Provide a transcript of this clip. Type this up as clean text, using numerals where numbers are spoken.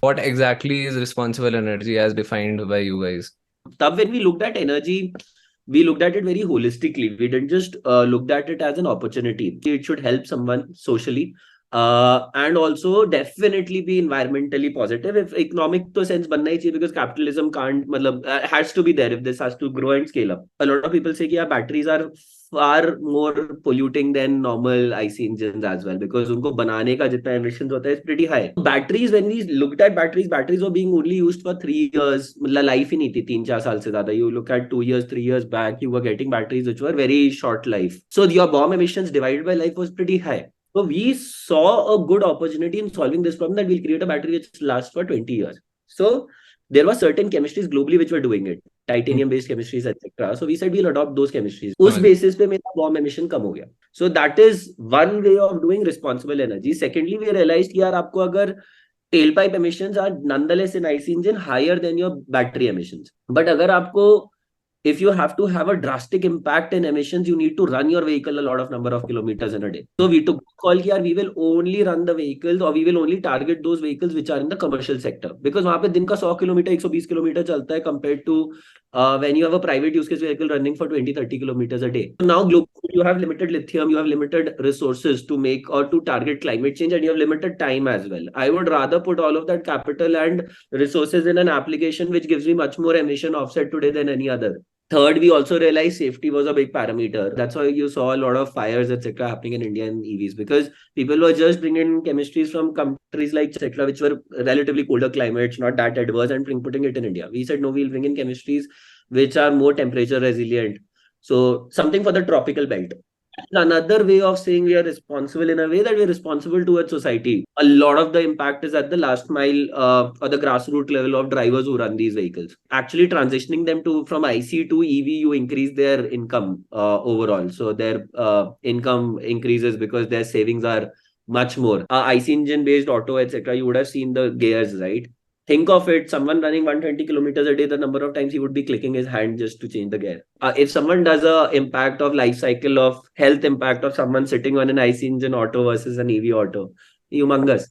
What exactly is responsible energy as defined by you guys? Tab when we looked at energy, we looked at it very holistically. We didn't just looked at it as an opportunity. It should help someone socially, and also definitely be environmentally positive. If economic to sense banna hi chahiye, because capitalism can't, matlab, has to be there if this has to grow and scale up. A lot of people say that batteries are far more polluting than normal IC engines as well, because उनको बनाने का जितना emissions होता है is pretty high. Batteries, when we looked at batteries were being only used for 3 years. मतलब life ही नहीं थी 3-4 साल से ज़्यादा. You look at 2 years, 3 years back, you were getting batteries which were very short life. So your BOM emissions divided by life was pretty high. So we saw a good opportunity in solving this problem, that we'll create a battery which lasts for 20 years. So there were certain chemistries globally which were doing it, titanium based chemistries, etc. So we said we'll adopt those chemistries. उस basis पे मेरा BOM emission कम हो गया. So that is one way of doing responsible energy. Secondly, we realized कि यार आपको अगर tailpipe emissions are nonetheless in IC engine higher than your battery emissions. But अगर आपको, if you have to have a drastic impact in emissions, you need to run your vehicle a lot of number of kilometers in a day. So we took call here, we will only run the vehicles, or we will only target those vehicles which are in the commercial sector, because वहां पे दिन का 100 kilometre 120 kilometre चलता है compared to when you have a private use case vehicle running for 20-30 kilometers a day. So now globally you have limited lithium, you have limited resources to make or to target climate change, and you have limited time as well. I would rather put all of that capital and resources in an application which gives me much more emission offset today than any other. Third, we also realized safety was a big parameter. That's why you saw a lot of fires, etc., happening in India in EVs, because people were just bringing chemistries from countries like etc., which were relatively colder climates, not that adverse, and putting it in India. We said no, we'll bring in chemistries which are more temperature resilient. So something for the tropical belt. Another way of saying we are responsible in a way that we're responsible towards society. A lot of the impact is at the last mile or the grassroots level of drivers who run these vehicles. Actually transitioning them to from IC to EV, you increase their income overall. So their income increases because their savings are much more. IC engine based auto, etc. You would have seen the gears, right? Think of it, someone running 120 kilometers a day, the number of times he would be clicking his hand just to change the gear. If someone does a impact of life cycle of health impact of someone sitting on an IC engine auto versus an EV auto, humongous.